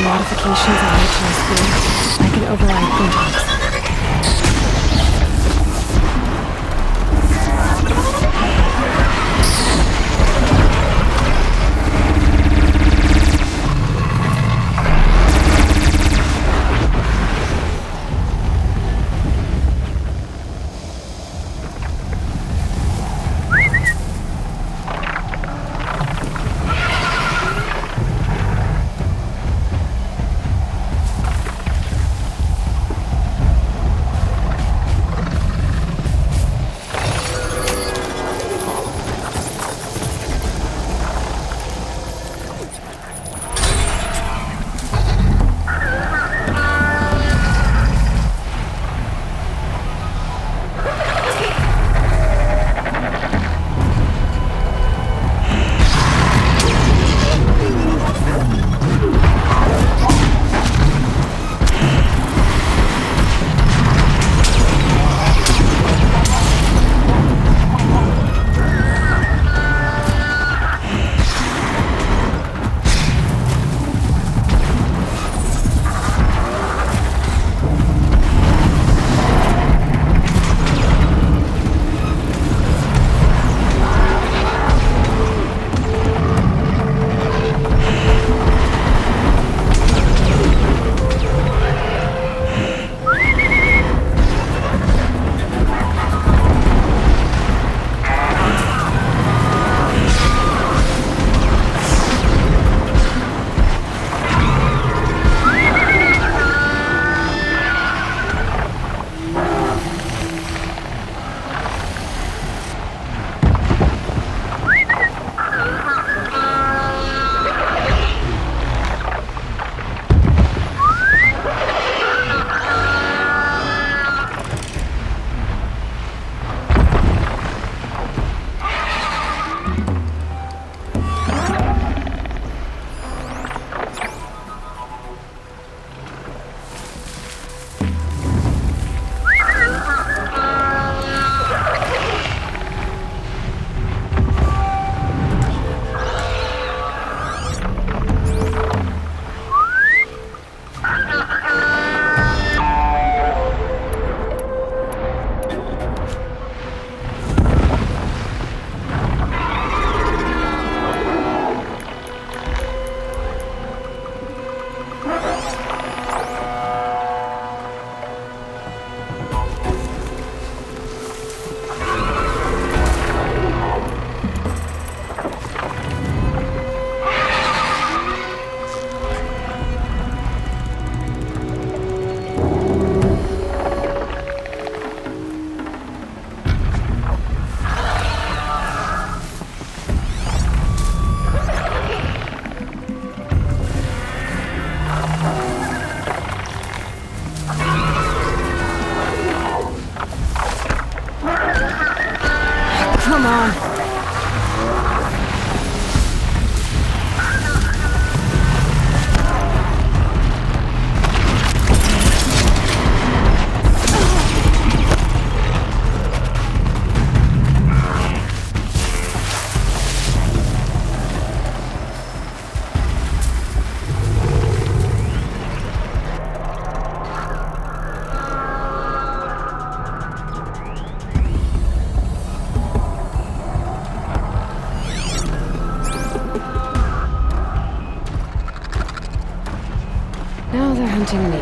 modifications I made to my spoon, I can override Botox. Come on. Now they're hunting me.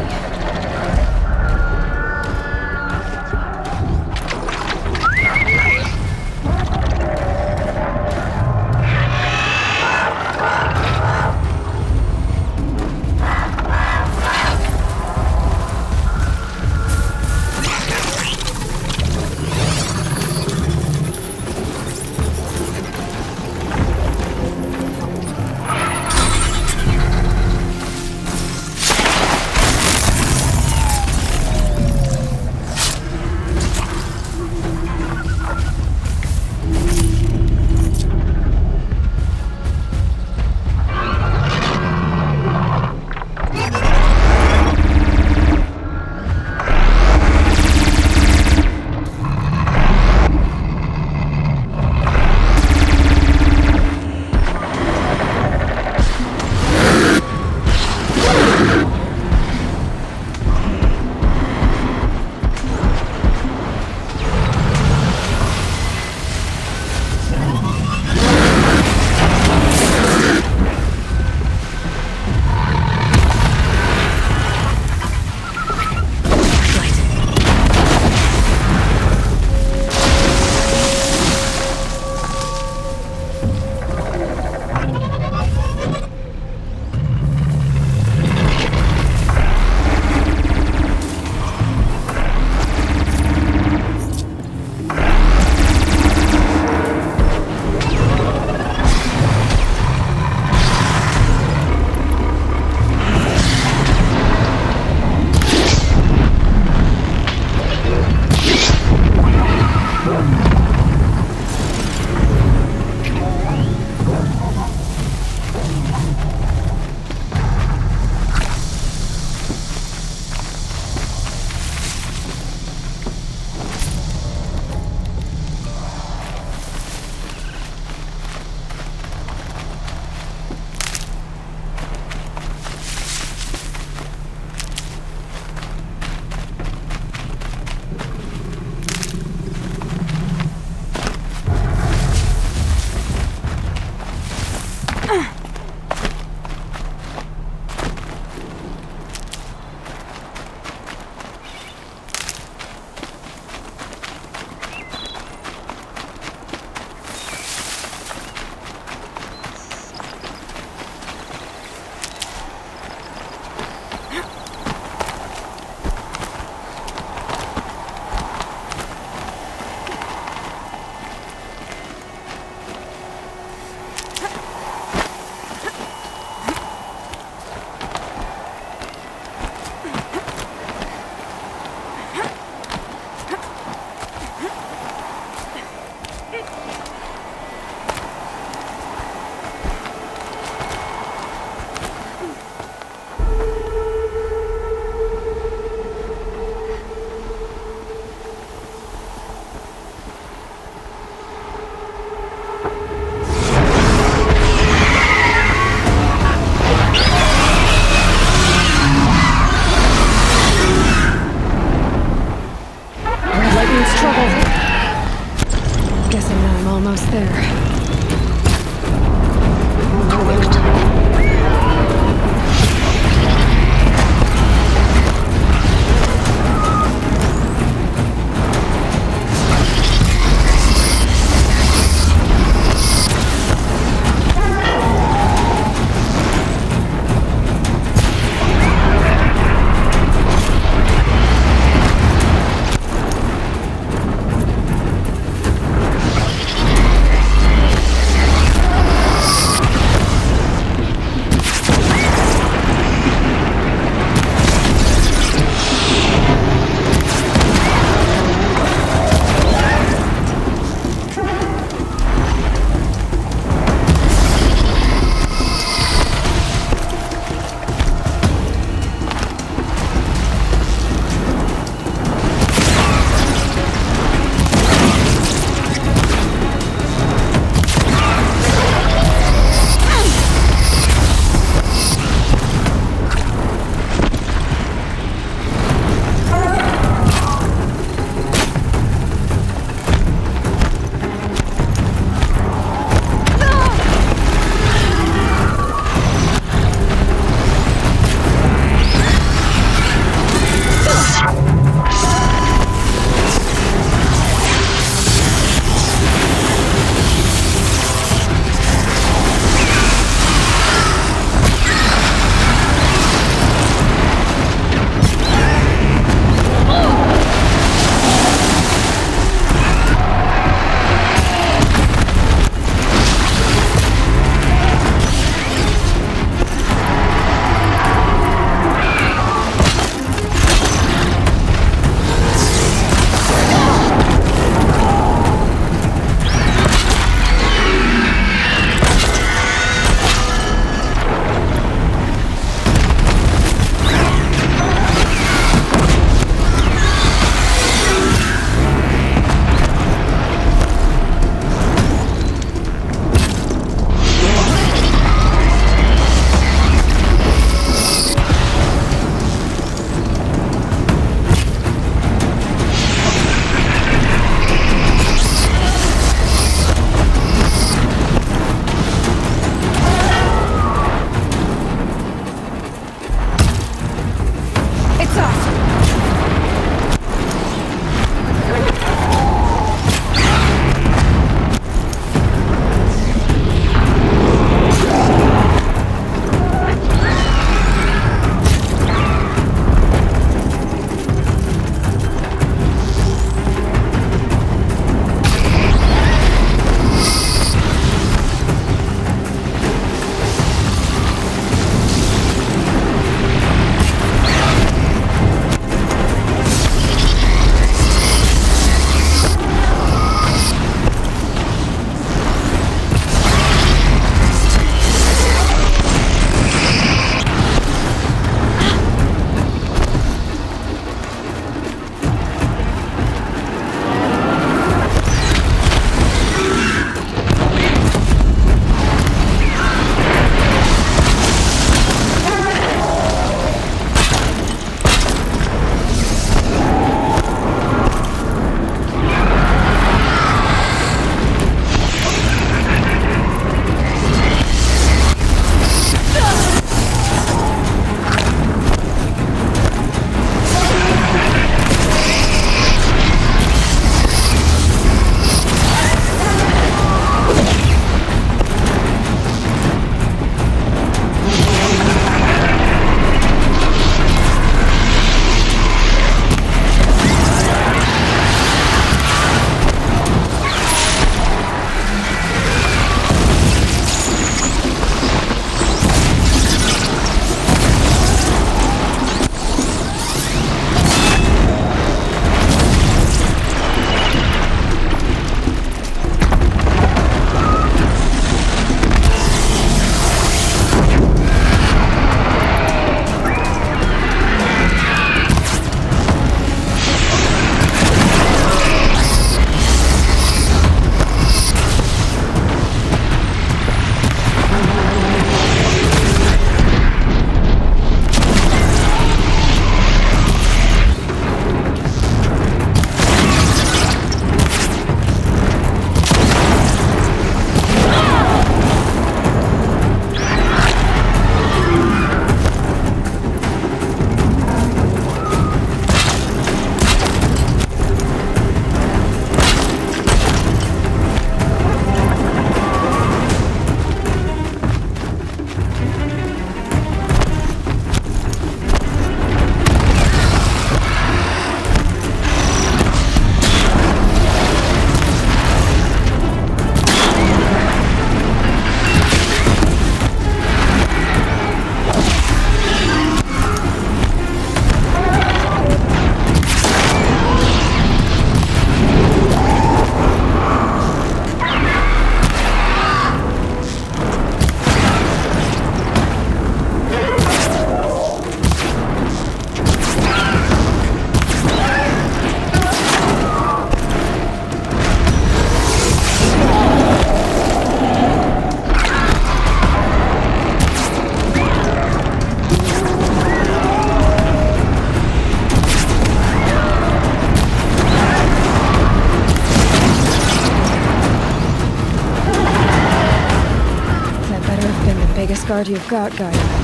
guard you've got, Gaia.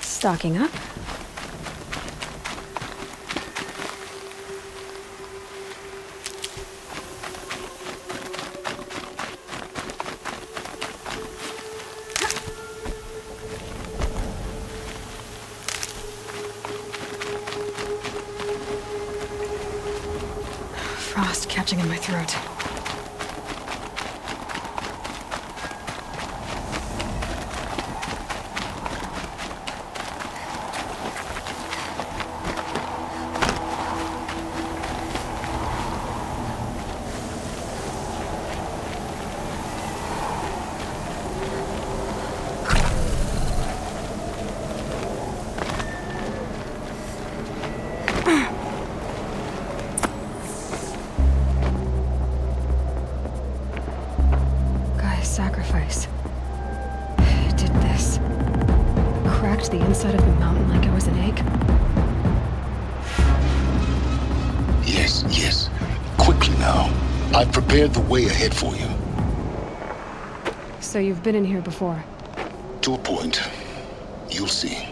Stocking up. Frost catching in my throat. Sacrifice. It did this. Cracked the inside of the mountain like it was an egg. Yes, yes. Quickly now. I've prepared the way ahead for you. So you've been in here before? To a point. You'll see.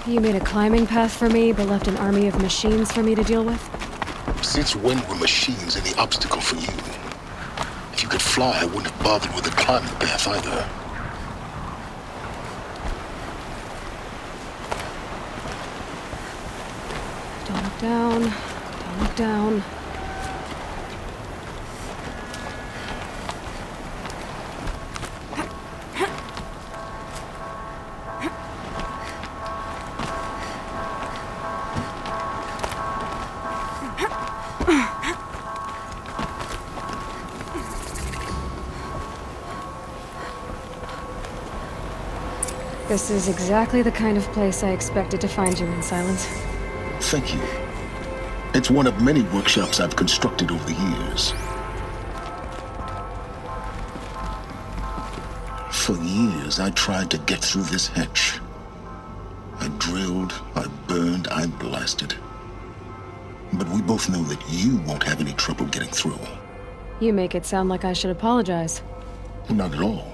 You made a climbing path for me, but left an army of machines for me to deal with? Since when were machines any obstacle for you? If you could fly, I wouldn't have bothered with the climbing path either. Don't look down. Don't look down. This is exactly the kind of place I expected to find you in, Silence. Thank you. It's one of many workshops I've constructed over the years. For years, I tried to get through this hatch. I drilled, I burned, I blasted. But we both know that you won't have any trouble getting through. You make it sound like I should apologize. Not at all.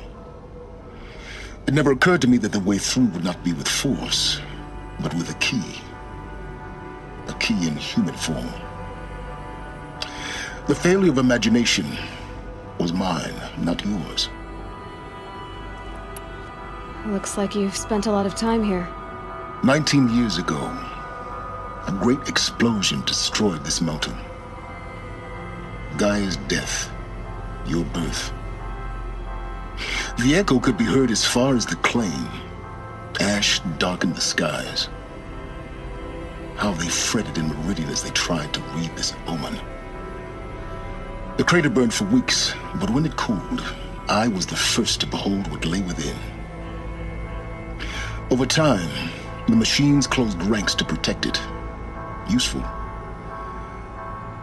It never occurred to me that the way through would not be with force, but with a key. A key in human form. The failure of imagination was mine, not yours. Looks like you've spent a lot of time here. 19 years ago, a great explosion destroyed this mountain. Gaia's death, your birth. The echo could be heard as far as the claim. Ash darkened the skies. How they fretted in Meridian as they tried to read this omen. The crater burned for weeks, but when it cooled, I was the first to behold what lay within. Over time, the machines closed ranks to protect it. Useful.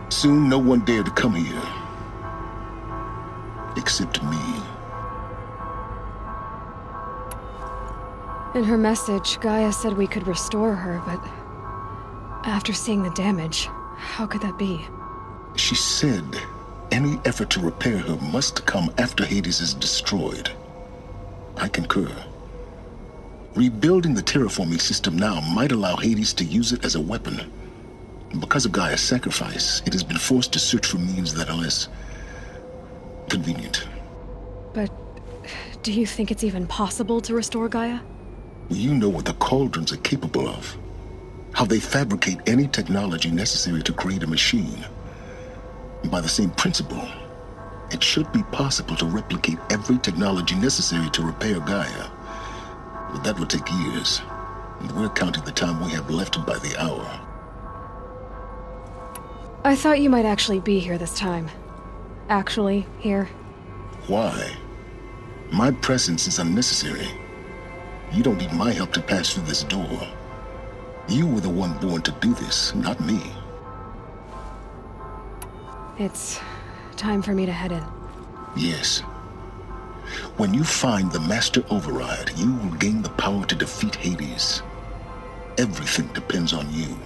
Soon, no one dared to come here. Except me. In her message, Gaia said we could restore her, but after seeing the damage, how could that be? She said any effort to repair her must come after Hades is destroyed. I concur. Rebuilding the terraforming system now might allow Hades to use it as a weapon. Because of Gaia's sacrifice, it has been forced to search for means that are less convenient. But do you think it's even possible to restore Gaia? You know what the Cauldrons are capable of. How they fabricate any technology necessary to create a machine. By the same principle, it should be possible to replicate every technology necessary to repair Gaia. But that would take years, and we're counting the time we have left by the hour. I thought you might actually be here this time. Actually, here. Why? My presence is unnecessary. You don't need my help to pass through this door. You were the one born to do this, not me. It's time for me to head in. Yes. When you find the Master Override, you will gain the power to defeat Hades. Everything depends on you.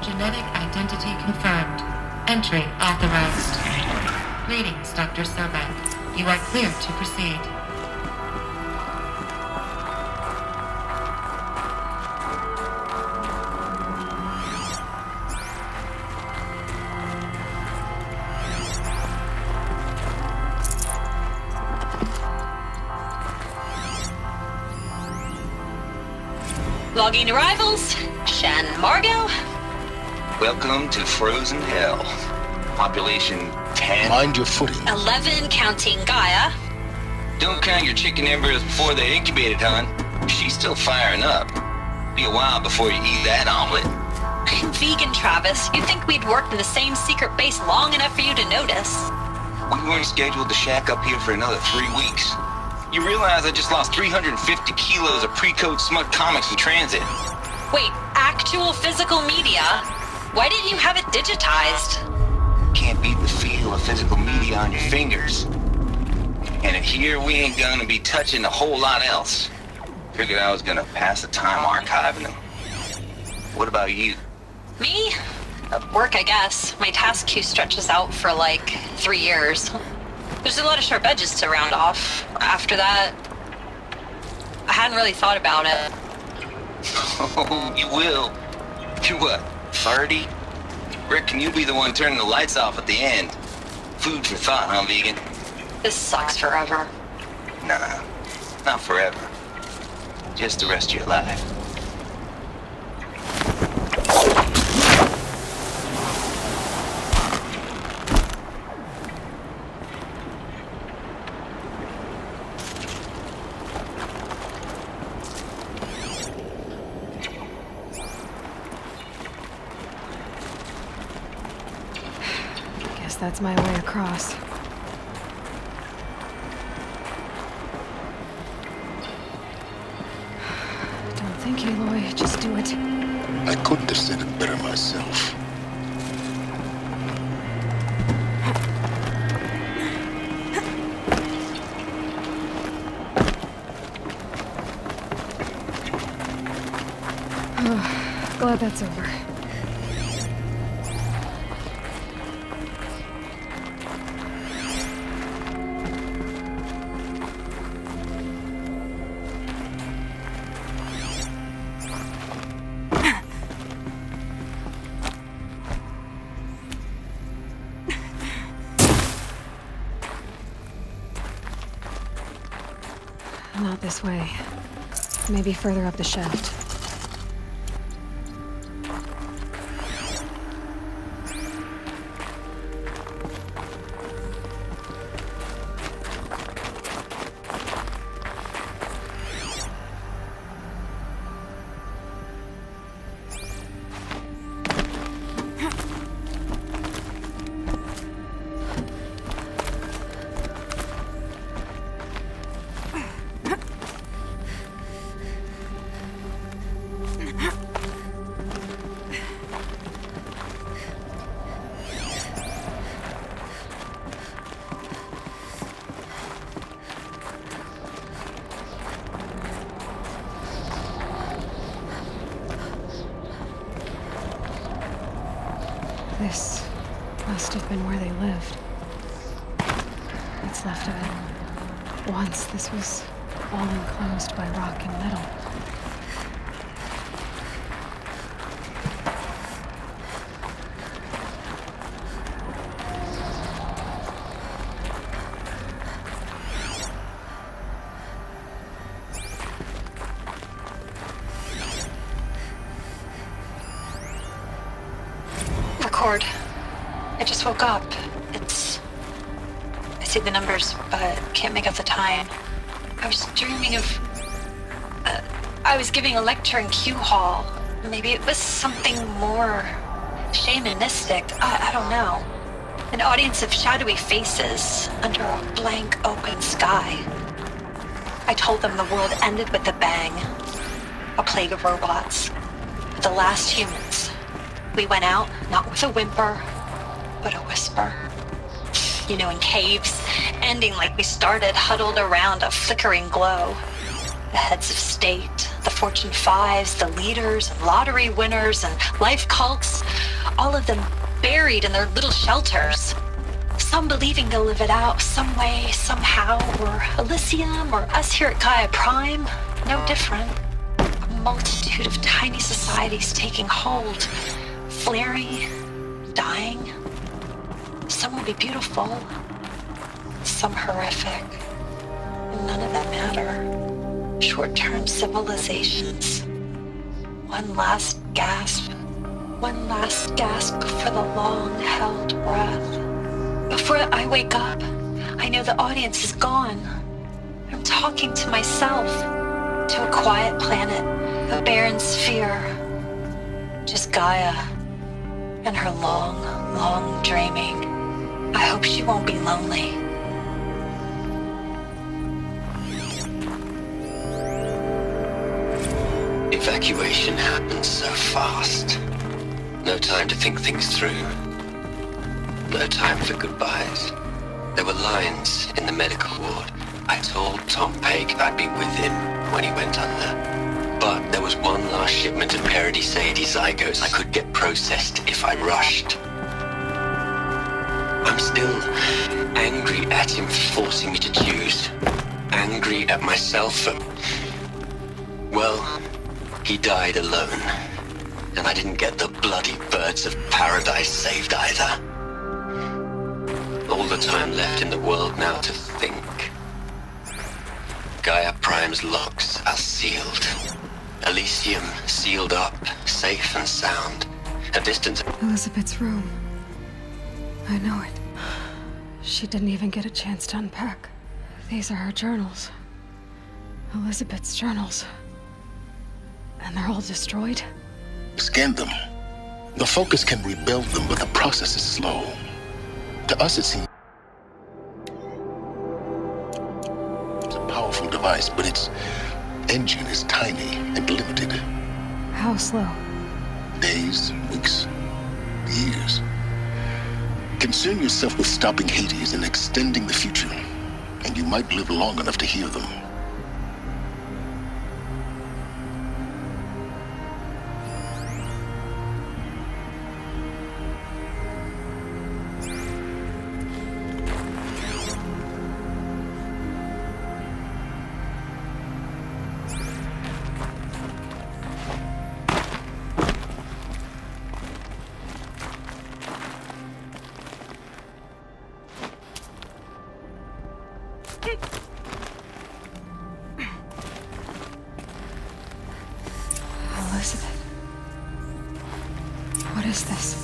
Genetic identity confirmed. Entry authorized. Greetings, Dr. Sobeck. You are clear to proceed. Logging arrivals. Shan Margot. Welcome to Frozen Hell. Population 10. Mind your footing. 11 counting Gaia. Don't count your chicken embryos before they're incubated, hon. She's still firing up. Be a while before you eat that omelet. I'm vegan, Travis. You'd think we'd worked in the same secret base long enough for you to notice. We weren't scheduled to shack up here for another 3 weeks. You realize I just lost 350 kilos of pre-code smut comics in transit. Wait, actual physical media? Why didn't you have it digitized? Can't beat the feel of physical media on your fingers. And in here, we ain't gonna be touching a whole lot else. Figured I was gonna pass the time archiving them. What about you? Me? Work, I guess. My task queue stretches out for like 3 years. There's a lot of sharp edges to round off. After that, I hadn't really thought about it. Oh, you will. You're what, 30? Reckon you'll be the one turning the lights off at the end. Food for thought, huh, vegan? This sucks forever. Nah, not forever. Just the rest of your life. Guess that's my way across. Don't think, Aloy. Just do it. I couldn't have said it better myself. Glad that's over. Not this way. Maybe further up the shaft. This must have been where they lived. What's left of it. Once this was all enclosed by rock and metal. Record. I just woke up. I see the numbers, but can't make out the time. I was dreaming of... I was giving a lecture in Q Hall. Maybe it was something more shamanistic. I don't know. An audience of shadowy faces under a blank open sky. I told them the world ended with a bang. A plague of robots. The last humans. We went out, not with a whimper, but a whisper. You know, in caves, ending like we started, huddled around a flickering glow. The heads of state, the Fortune 5s, the leaders, and lottery winners, and life cults, all of them buried in their little shelters. Some believing they'll live it out some way, somehow, or Elysium, or us here at Gaia Prime, no different. A multitude of tiny societies taking hold, flaring, dying. Some will be beautiful, some horrific. None of them matter. Short-term civilizations. One last gasp. One last gasp for the long-held breath. Before I wake up, I know the audience is gone. I'm talking to myself, to a quiet planet, a barren sphere. Just Gaia and her long, long dreaming. I hope she won't be lonely. Evacuation happened so fast. No time to think things through. No time for goodbyes. There were lines in the medical ward. I told Tom Pake I'd be with him when he went under. But there was one last shipment of Paradiseidae zygotes I could get processed if I rushed. I'm still angry at him for forcing me to choose. Angry at myself for... well, he died alone. And I didn't get the bloody birds of paradise saved either. All the time left in the world now to think. Gaia Prime's locks are sealed. Elysium sealed up, safe and sound. A distance... Elizabeth's room. I know it. She didn't even get a chance to unpack. These are her journals. Elizabeth's journals. And they're all destroyed? Scan them. The Focus can rebuild them, but the process is slow. To us, it seems it's a powerful device, but its engine is tiny and limited. How slow? Days, weeks, years. Concern yourself with stopping Hades and extending the future, and you might live long enough to hear them. Elizabeth. What is this?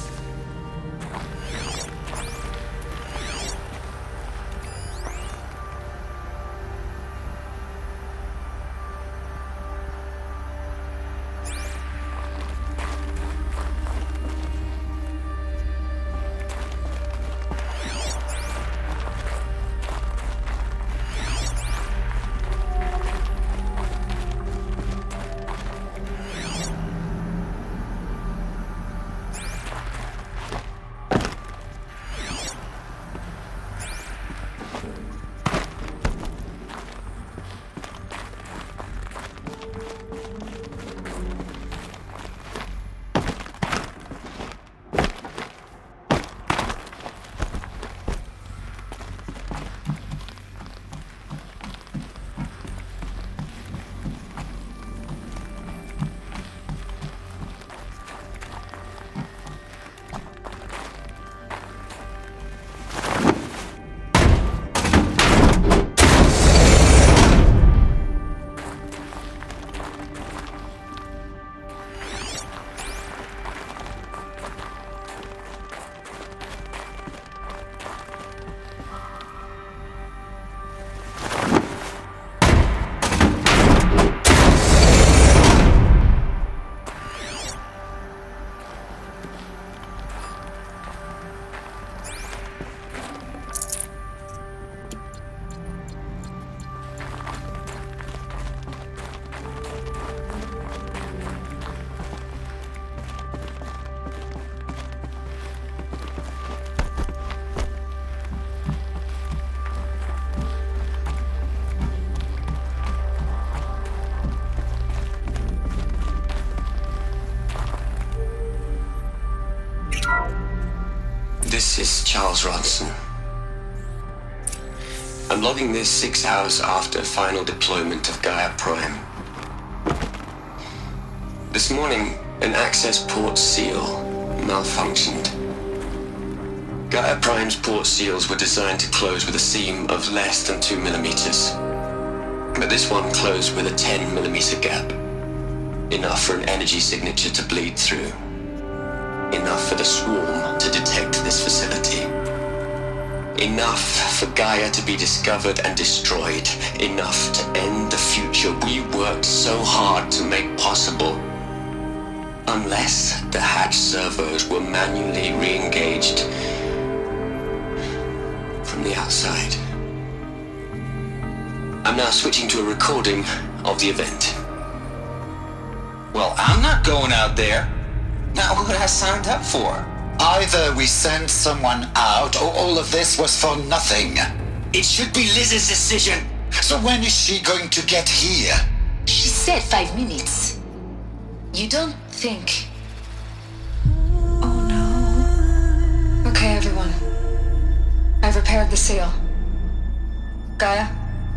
This is Charles Ronson. I'm logging this 6 hours after final deployment of Gaia Prime. This morning, an access port seal malfunctioned. Gaia Prime's port seals were designed to close with a seam of less than 2 millimeters. But this one closed with a 10 millimeter gap. Enough for an energy signature to bleed through. Enough for the swarm to detect this facility. Enough for Gaia to be discovered and destroyed. Enough to end the future we worked so hard to make possible. Unless the hatch servos were manually re-engaged from the outside. I'm now switching to a recording of the event. Well, I'm not going out there. Not what I signed up for. Either we send someone out, or all of this was for nothing. It should be Liz's decision. So when is she going to get here? She said 5 minutes. You don't think... Oh no. Okay, everyone. I've repaired the seal. Gaia?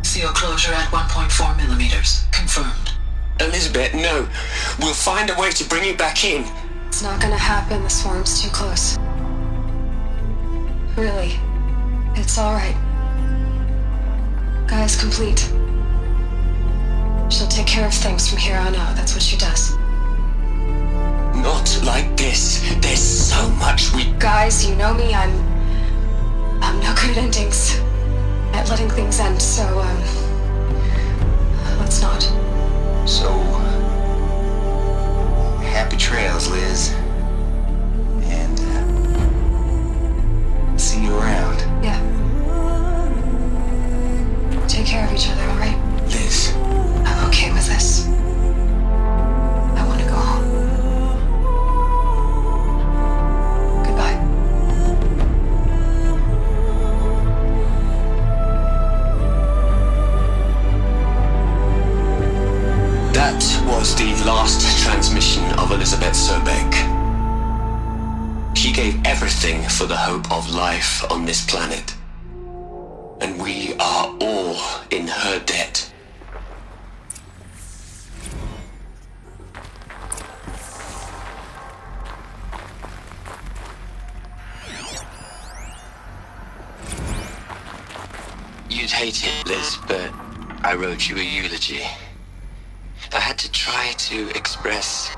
Seal closure at 1.4 millimeters. Confirmed. Elizabeth, no. We'll find a way to bring you back in. It's not gonna happen. The swarm's too close. Really. It's alright. Gaia's complete. She'll take care of things from here on out. That's what she does. Not like this. There's so much we... Guys, you know me. I'm no good at endings. At letting things end, so, let's not. So, happy trails, Liz. And, see you around. Yeah. Take care of each other, alright? Liz. I'm okay with this. I want to go home. Goodbye. That was the last transmission of Elizabeth Sobeck. She gave everything for the hope of life on this planet. And we are all in her debt. You'd hate it, Liz, but I wrote you a eulogy. I had to try to express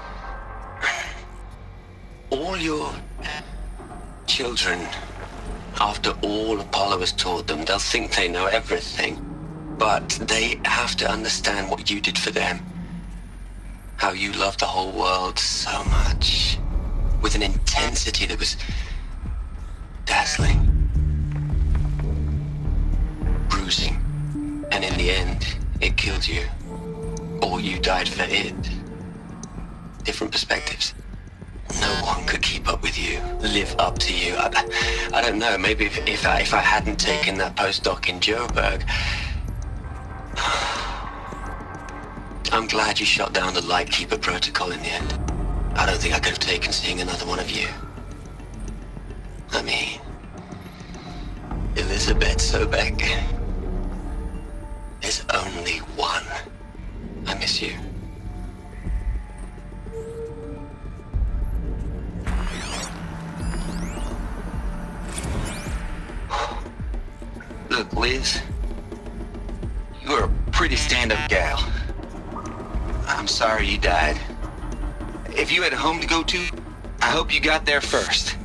all your children. After all Apollo has taught them, they'll think they know everything. But they have to understand what you did for them. How you loved the whole world so much. With an intensity that was dazzling. Bruising. And in the end, it killed you. Or you died for it. Different perspectives. No one could keep up with you, live up to you. I don't know, maybe if I hadn't taken that postdoc in Joburg. I'm glad you shot down the Lightkeeper protocol in the end. I don't think I could have taken seeing another one of you. I mean, Elizabeth Sobeck. There's only one. I miss you. Look, Liz, you're a pretty stand-up gal. I'm sorry you died. If you had a home to go to, I hope you got there first.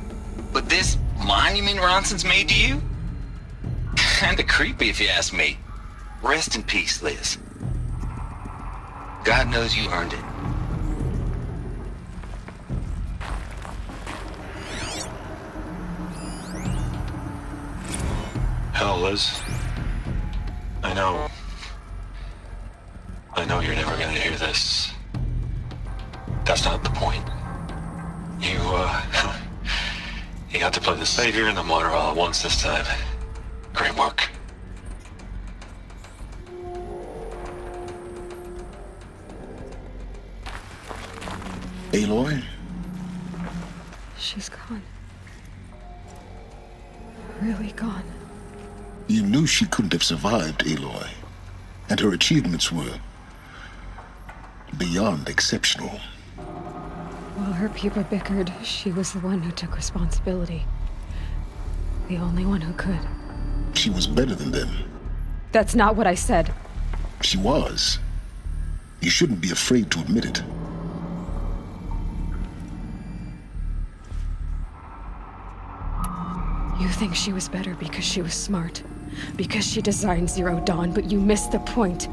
But this monument Ronson's made to you? Kinda creepy if you ask me. Rest in peace, Liz. God knows you earned it. Hell, Liz. I know you're never gonna hear this. That's not the point. You got to play the savior and the martyr all at once this time. Great work. Aloy? She's gone. really gone. You knew she couldn't have survived, Aloy. And her achievements were beyond exceptional. While her people bickered, she was the one who took responsibility. The only one who could. She was better than them. That's not what I said. She was. You shouldn't be afraid to admit it. You think she was better because she was smart, because she designed Zero Dawn, but you missed the point.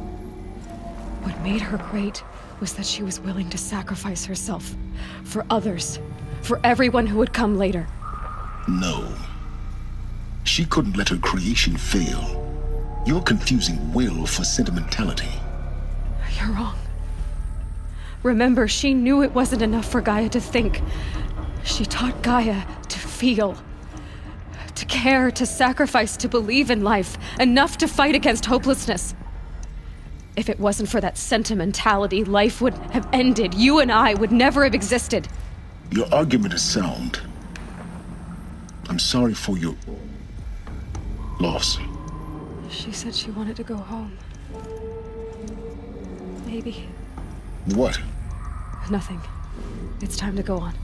What made her great was that she was willing to sacrifice herself for others, for everyone who would come later. No. She couldn't let her creation fail. You're confusing will for sentimentality. You're wrong. Remember, she knew it wasn't enough for Gaia to think. She taught Gaia to feel. To care, to sacrifice, to believe in life. Enough to fight against hopelessness. If it wasn't for that sentimentality, life would have ended. You and I would never have existed. Your argument is sound. I'm sorry for your loss. She said she wanted to go home. Maybe. What? Nothing. It's time to go on.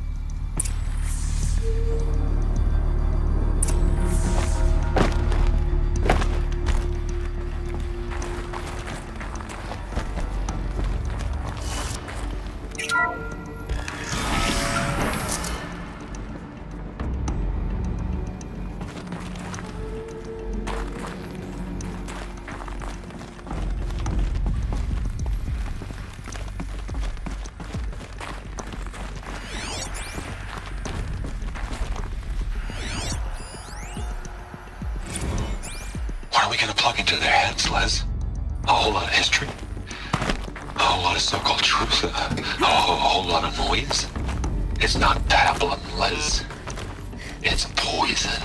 What are we gonna plug into their heads, Les? A whole lot of history? A whole lot of so-called truth? A whole lot of noise? It's not pablum, Les. It's poison.